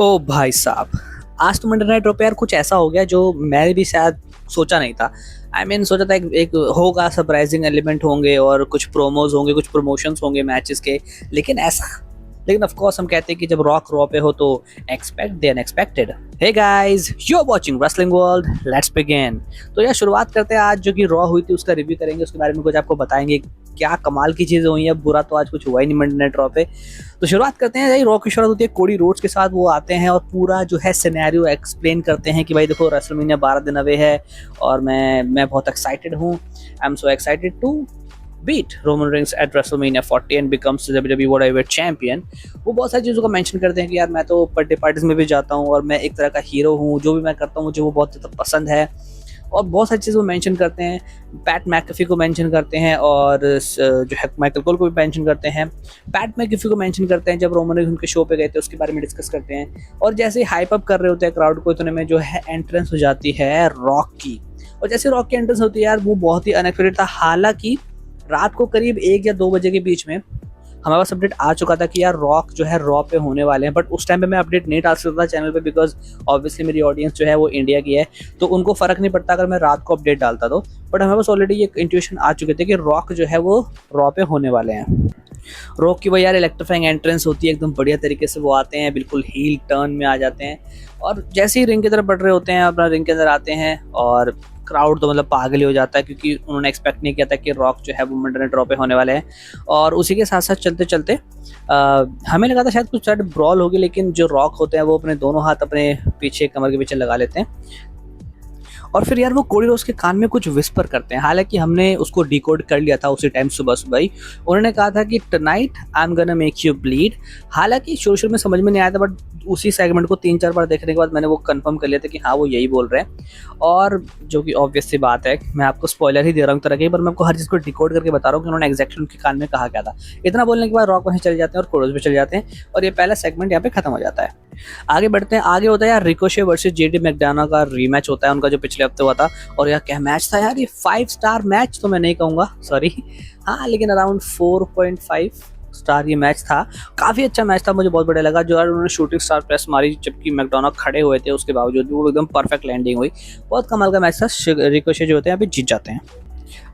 ओ भाई साहब, आज तो मंडे नाइट ड्रॉप पे यार कुछ ऐसा हो गया जो मैं भी शायद सोचा नहीं था। सोचा था एक होगा, सरप्राइजिंग एलिमेंट होंगे और कुछ प्रोमोज होंगे, कुछ प्रमोशंस होंगे मैचेस के। लेकिन ऐसा लेकिन ऑफ कोर्स हम कहते हैं कि जब रॉ पे हो तो expect the unexpected. Hey guys, you are watching wrestling world, let's begin. तो यार शुरुआत करते हैं। आज जो कि रॉ हुई थी उसका रिव्यू करेंगे, उसके बारे में कुछ आपको बताएंगे क्या कमाल की चीजें हुई हैं। बुरा तो आज कुछ हुआ ही नहीं मंडे नाइट ड्रॉ पे। तो शुरुआत करते हैं। यही रॉ की शुरुआत होती है कोडी रोड्स के साथ। वो आते हैं और पूरा जो है सिनेरियो एक्सप्लेन करते हैं कि भाई देखो, रेसलमेनिया 12 दिन अवे है और मैं बहुत एक्साइटेड हूँ। I am so excited to beat Roman Reigns at WrestleMania 40 and becomes the WWE World Heavyweight Champion। वो बहुत सारी चीज़ों को मेंशन करते हैं कि यार मैं तो बर्थडे पार्टीज में भी जाता हूँ और मैं एक तरह का हीरो हूँ, जो भी मैं करता हूँ मुझे वो बहुत ज़्यादा पसंद है। और बहुत सारी चीज़ों को मेंशन करते हैं। पैट मैकेफी को मेंशन करते हैं और जो है माइकल कोल को भी मेंशन करते हैं। पैट मैकेफी को मेंशन करते हैं जब रोमन रेंस उनके शो पे गए थे, उसके बारे में डिस्कस करते हैं। और जैसे ही हाइप अप कर रहे होते हैं क्राउड को, इतने में जो है एंट्रेंस हो जाती है रॉक की। और जैसे रॉक की एंट्रेंस होती है यार, वो बहुत ही अनएक्सपेक्टेड था। हालांकि रात को करीब 1 या 2 बजे के बीच में हमारे पास अपडेट आ चुका था कि यार रॉक जो है रॉ पे होने वाले हैं। बट उस टाइम पे मैं अपडेट नहीं डाल सकता था चैनल पे, बिकॉज ऑब्वियसली मेरी ऑडियंस जो है वो इंडिया की है, तो उनको फर्क नहीं पड़ता अगर मैं रात को अपडेट डालता तो। बट हमारे पास ऑलरेडी ये इंट्यूशन आ चुके थे कि रॉक जो है वो रॉ पे होने वाले हैं। रॉक की वही यार इलेक्ट्रीफाइंग एंट्रेंस होती है, एकदम बढ़िया तरीके से वो आते हैं, बिल्कुल हील टर्न में आ जाते हैं। और जैसे ही रिंग की तरफ बढ़ रहे होते हैं, अपना रिंग के अंदर आते हैं और क्राउड तो मतलब पागल ही हो जाता है, क्योंकि उन्होंने एक्सपेक्ट नहीं किया था कि रॉक जो है वो मंडे नाइट ड्रॉ पे होने वाले हैं। और उसी के साथ साथ चलते चलते हमें लगा था शायद कुछ ब्रॉल होगी, लेकिन जो रॉक होते हैं वो अपने दोनों हाथ अपने पीछे कमर के पीछे लगा लेते हैं। और फिर यार वो कोडी रोड्स के कान में कुछ विस्पर करते हैं। हालांकि हमने उसको डिकोड कर लिया था उसी टाइम सुबह सुबह ही। उन्होंने कहा था कि tonight I am gonna make you bleed. हालांकि शुरू में समझ में नहीं आया था, बट उसी सेगमेंट को 3-4 बार देखने के बाद मैंने वो कंफर्म कर लिया था कि हाँ वो यही बोल रहे हैं। और जो कि ऑब्वियस सी बात है, मैं आपको स्पॉइलर ही दे रहा हूँ तरह के, पर मैं आपको हर चीज़ को डिकोड करके बता रहा हूँ कि उन्होंने एग्जैक्टली उनके कान में कहा क्या था। इतना बोलने के बाद रॉक वहीं चले जाते हैं और कोडोज भी चले जाते हैं और ये पहला सेगमेंट यहाँ पे खत्म हो जाता है। आगे बढ़ते हैं। आगे होता है यार रिकोशे वर्सेस जेडी मैकडोना का रीमैच होता है उनका, जो पिछले हफ्ते हुआ था। और यार क्या मैच था यार, ये 5 स्टार मैच तो मैं नहीं कहूँगा, सॉरी, हाँ, लेकिन अराउंड 4.5 स्टार ये मैच था। काफ़ी अच्छा मैच था, मुझे बहुत बढ़िया लगा। जो यार उन्होंने शूटिंग स्टार प्रेस मारी जबकि मैकडोना खड़े हुए थे, उसके बावजूद भी वो एकदम परफेक्ट लैंडिंग हुई। बहुत कमाल का मैच था। रिकोशे जो होते हैं अभी जीत जाते हैं।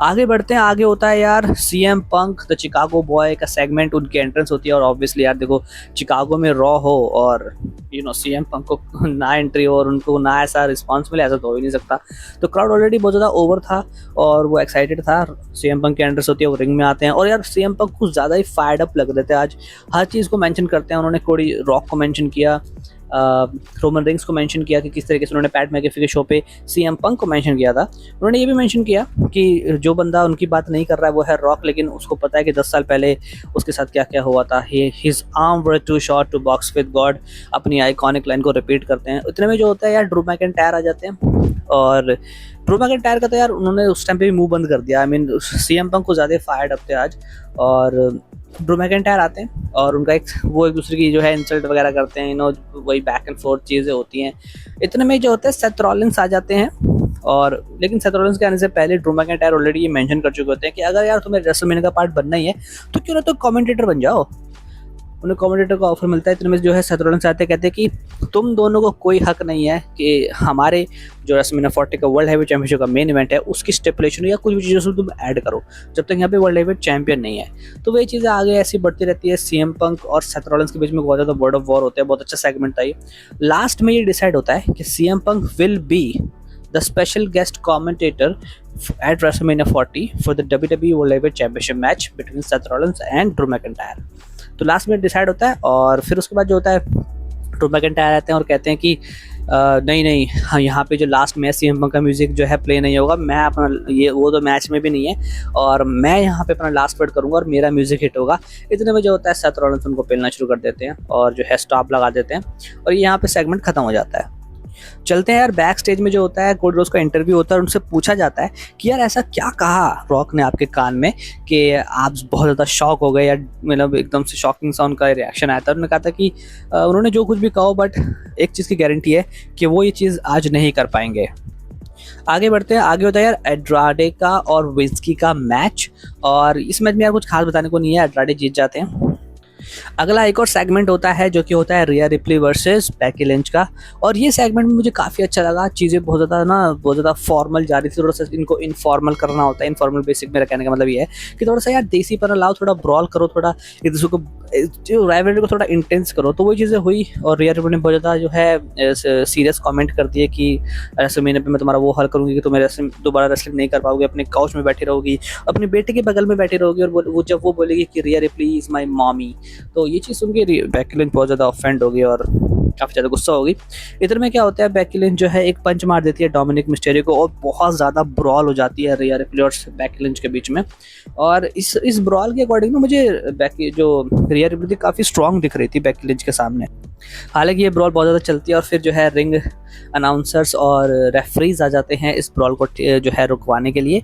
आगे बढ़ते हैं। आगे होता है यार CM Punk the Chicago boy का सेगमेंट, उनकी एंट्रेंस होती है। और ऑब्वियसली यार देखो, चिकागो में रॉ हो और सीएम पंक को ना एंट्री हो और उनको ना ऐसा रिस्पांस मिले, ऐसा तो हो ही नहीं सकता। तो क्राउड ऑलरेडी बहुत ज़्यादा ओवर था और वो एक्साइटेड था। सीएम पंक की एंट्रेंस होती है, वो रिंग में आते हैं और यार सीएम पंक कुछ ज़्यादा ही फायर्ड अप लग रहे थे आज। हर चीज़ को मेंशन करते हैं उन्होंने। कोडी रॉक को मेंशन किया, रोमन रिंग्स को मेंशन किया कि किस तरीके से उन्होंने पैट मैकेफी के शो पे सीएम पंक को मेंशन किया था। उन्होंने ये भी मेंशन किया कि जो बंदा उनकी बात नहीं कर रहा है वो है रॉक, लेकिन उसको पता है कि 10 साल पहले उसके साथ क्या क्या हुआ था। His arm were too short to box with God. अपनी आइकॉनिक लाइन को रिपीट करते हैं। इतने में जो होता है यार ड्रू मैकिंटायर आ जाते हैं। और ड्रू मैकिंटायर का तो यार उन्होंने उस टाइम पे भी मुंह बंद कर दिया। सीएम पंक को ज़्यादा फायर्ड अप थे आज। और ड्रू मैकिंटायर आते हैं और उनका एक दूसरे की जो है इंसल्ट वगैरह करते हैं, वही बैक एंड फोर्थ चीज़ें होती हैं। इतने में जो होता है सेथ रॉलिंस आ जाते हैं। और लेकिन सेथ रॉलिंस के आने से पहले ड्रू मैकिंटायर ऑलरेडी ये मेंशन कर चुके होते हैं कि अगर यार तुम्हें रेसलमेनिया का पार्ट बनना ही है तो क्यों ना तो कमेंटेटर बन जाओ। उन्हें कमेंटेटर का ऑफर मिलता है। इतने में जो है सेथ रॉलिंस आते कहते हैं कि तुम दोनों को कोई हक नहीं है कि हमारे जो रेसलमेनिया 40 का वर्ल्ड हैवीवेट चैंपियनशिप का मेन इवेंट है उसकी स्टेपुलेशन या कुछ भी चीज़ों से तुम ऐड करो, जब तक यहाँ पे वर्ल्ड हैवीवेट चैंपियन नहीं है। तो वही चीज़ें आगे ऐसी बढ़ती रहती है। सीएम पंक और सेथ रॉलिंस के बीच में बहुत ज़्यादा वर्ड ऑफ वॉर होता है। बहुत अच्छा सेगमेंट था ये। लास्ट में ये डिसाइड होता है कि CM Punk will be the special guest commentator at WrestleMania 40 for the WWE World Heavyweight Championship match between Seth Rollins and Drew McIntyre। तो लास्ट में डिसाइड होता है और फिर उसके बाद जो होता है ड्रू मैकिंटायर आते हैं और कहते हैं कि नहीं हाँ, यहाँ पे जो लास्ट मैच सीएम पंक का म्यूजिक जो है प्ले नहीं होगा। मैं अपना वो तो मैच में भी नहीं है और मैं यहाँ पे अपना लास्ट वर्ड करूँगा और मेरा म्यूजिक हिट होगा। इतने में जो होता है सेथ रॉलिंस उनको पेलना शुरू कर देते हैं और जो है स्टॉप लगा देते हैं और यहाँ पे सेगमेंट खत्म हो जाता है। चलते हैं यार बैक स्टेज में। जो होता है कोडी रोड्स का इंटरव्यू होता है और उनसे पूछा जाता है कि यार ऐसा क्या कहा रॉक ने आपके कान में कि आप बहुत ज़्यादा शॉक हो गए, या मतलब एकदम से शॉकिंग सा उनका रिएक्शन आया था। उन्होंने कहा था कि उन्होंने जो कुछ भी कहा, बट एक चीज़ की गारंटी है कि वो ये चीज़ आज नहीं कर पाएंगे। आगे बढ़ते हैं। आगे होता है यार एड्राडे का और विंस्की का मैच। और इस मैच में यार कुछ खास बताने को नहीं है, एड्राडे जीत जाते हैं। अगला एक और सेगमेंट होता है जो कि होता है रिया रिप्ली वर्सेस बेकी लिंच का। और ये सेगमेंट में मुझे काफ़ी अच्छा लगा। चीज़ें बहुत ज़्यादा फॉर्मल जा रही थी, थोड़ा सा इनको इनफॉर्मल करना होता है। इनफॉर्मल बेसिक मेरा कहने का मतलब ये है कि थोड़ा सा यार देसीपना लाओ, थोड़ा ब्रॉल करो, थोड़ा एक दूसरे को जो राइवलरी को थोड़ा इंटेंस करो। तो वही चीज़ें हुई और रिया रिप्ली ने बहुत ज़्यादा जो है सीरियस कमेंट कर दिए कि रेसलमेनिया पे मैं तुम्हारा वो हल करूँगी कि तुम दोबारा रेसलिंग नहीं कर पाओगे, अपने काउच में बैठी रहोगी, अपने बेटे के बगल में बैठी रहोगी। और वो जब वो बोलेगी कि Rhea Ripley is my mommy, तो ये चीज़ सुन के बेकी लिंच बहुत ज़्यादा ऑफेंड होगी और काफ़ी ज़्यादा गुस्सा होगी। इधर में क्या होता है, बेकी लिंच जो है एक पंच मार देती है डोमिनिक मिस्टेरियो को और बहुत ज़्यादा ब्रॉल हो जाती है रिया रिप्ली और बेकी लिंच के बीच में। और इस ब्रॉल के अकॉर्डिंग ना मुझे रिया रिप्ली काफ़ी स्ट्रॉन्ग दिख रही थी बेकी लिंच के सामने। हालांकि ये ब्रॉल बहुत ज़्यादा चलती है और फिर जो है रिंग अनाउंसर्स और रेफरीज आ जाते हैं इस ब्रॉल को जो है रुकवाने के लिए।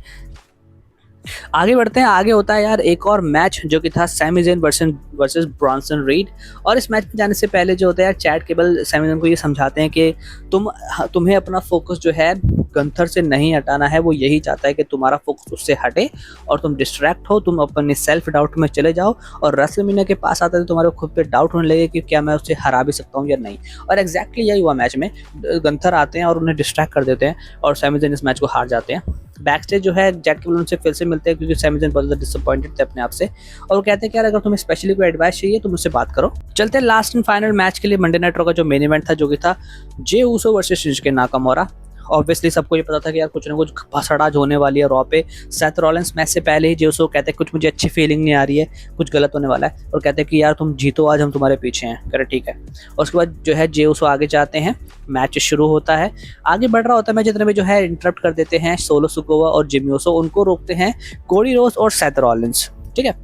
आगे बढ़ते हैं। आगे होता है यार एक और मैच जो कि था Sami Zayn versus Bronson Reed. और इस मैच में जाने से पहले जो होता है यार चैट केबल सैमी ज़ेन को ये समझाते हैं कि तुम्हें अपना फोकस जो है गंथर से नहीं हटाना है। वो यही चाहता है कि तुम्हारा फोकस उससे हटे और तुम डिस्ट्रैक्ट हो, तुम अपने सेल्फ डाउट में चले जाओ और रेसलमेनिया के पास आते तुम्हारे खुद पे डाउट होने लगे कि क्या मैं उससे हरा भी सकता हूँ या नहीं। और एग्जैक्टली यही हुआ मैच में। गंथर आते हैं और उन्हें डिस्ट्रैक्ट कर देते हैं और सैमी ज़ेन इस मैच को हार जाते हैं। बैक स्टेज जो है जैक केबल उनसे फिर से मिलते हैं क्योंकि सैमी ज़ेन बहुत ज़्यादा डिसअपॉइंटेड थे अपने आप से और वो कहते हैं कि यार अगर तुम्हें स्पेशली कोई एडवाइस चाहिए तो मुझसे बात करो। चलते हैं लास्ट एंड फाइनल मैच के लिए। मंडे नाइट रॉ का जो मेन इवेंट था जो कि था Jey Uso versus शिंजुके Nakamura. Obviously सबको ये पता था कि यार कुछ ना कुछ भसड़ाज होने वाली है रॉ पे। सेथ रॉलिंस मैच से पहले ही जे ऊसो कहते हैं कुछ मुझे अच्छी फीलिंग नहीं आ रही है, कुछ गलत होने वाला है और कहते हैं कि यार तुम जीतो आज, हम तुम्हारे पीछे हैं। कह रहे ठीक है। और उसके बाद जो है जे ऊसो आगे जाते हैं, मैच शुरू होता है, आगे बढ़ रहा होता है मैच। जितने में जो है इंटरप्ट कर देते हैं सोलो सिकोवा और जिमी ऊसो, उनको रोकते हैं कोडी रोड्स और सेथ रॉलिंस। ठीक है,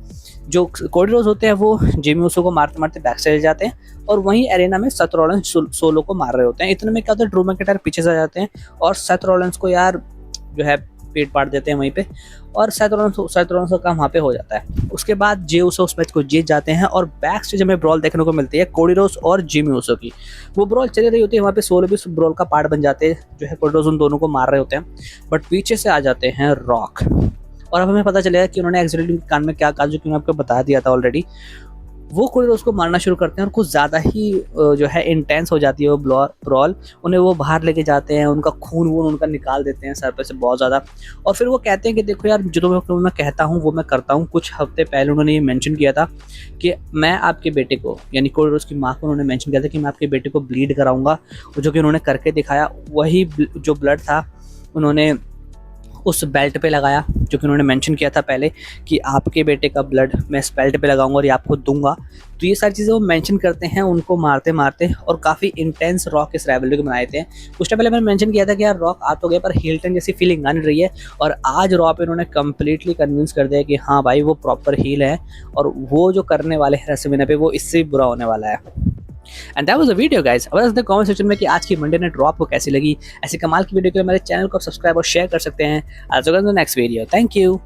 जो कोडी रोड्स होते हैं वो जिमी ऊसो को मारते मारते बैक साइड जाते हैं और वहीं एरेना में सेथ रॉलिंस सोलो को मार रहे होते हैं। इतने में क्या होता है, ड्रू मैकिंटायर पीछे से आ जाते हैं और सेथ रॉलिंस को यार जो है पेट पाट देते हैं वहीं पे और सेथ रॉलिंस का काम वहाँ पे हो जाता है। उसके बाद जे ऊसो उस मैच को जीत जाते हैं और बैक स्टेज हमें ब्रॉल देखने को मिलती है कोडी रोड्स और जिमी ऊसो की। वो ब्रॉल चली रही होती है, वहाँ पे सोलो भी उस ब्रॉल का पार्ट बन जाते हैं, जो है कोडी रोड्स उन दोनों को मार रहे होते हैं। बट पीछे से आ जाते हैं रॉक और अब हमें पता चलेगा कि उन्होंने एक्सीडेंटली कान में क्या कहा, जो कि मैं आपको बता दिया था ऑलरेडी। वो कोडी रोड्स को मारना शुरू करते हैं और कुछ ज़्यादा ही जो है इंटेंस हो जाती है वो ब्रॉल। उन्हें वो बाहर लेके जाते हैं, उनका खून उनका निकाल देते हैं सर पे से बहुत ज़्यादा। और फिर वो कहते हैं कि देखो यार जो मैं कहता हूँ वो मैं करता हूँ। कुछ हफ्ते पहले उन्होंने ये मेंशन किया था कि मैं आपके बेटे को, यानी कोडी रोड्स की माँ को उन्होंने मेंशन किया था कि मैं आपके बेटे को ब्लीड कराऊंगा, जो कि उन्होंने करके दिखाया। वही जो ब्लड था उन्होंने उस बेल्ट पे लगाया, जो कि उन्होंने मेंशन किया था पहले कि आपके बेटे का ब्लड मैं इस बेल्ट पे लगाऊंगा और ये आपको दूंगा। तो ये सारी चीज़ें वो मेंशन करते हैं उनको मारते मारते और काफ़ी इंटेंस रॉक इस राइवलरी को बनाए थे। कुछ टाइम पहले मैंने मेंशन किया था कि यार रॉक आ तो गया पर हील जैसी फीलिंग आ नहीं रही है और आज रॉ पे उन्होंने कम्प्लीटली कन्विंस कर दिया कि हाँ भाई वो प्रॉपर हील है और वो जो करने वाले हैं रेसलमेनिया पे वो इससे बुरा होने वाला है। And that was the video guys. अब बताते हैं कमेंट सेक्शन में कि आज की मंडे नाइट रॉ आपको कैसी लगी। ऐसी कमाल की वीडियो के लिए मेरे चैनल को सब्सक्राइब और शेयर कर सकते हैं। आज नेक्स्ट वीडियो। Thank you.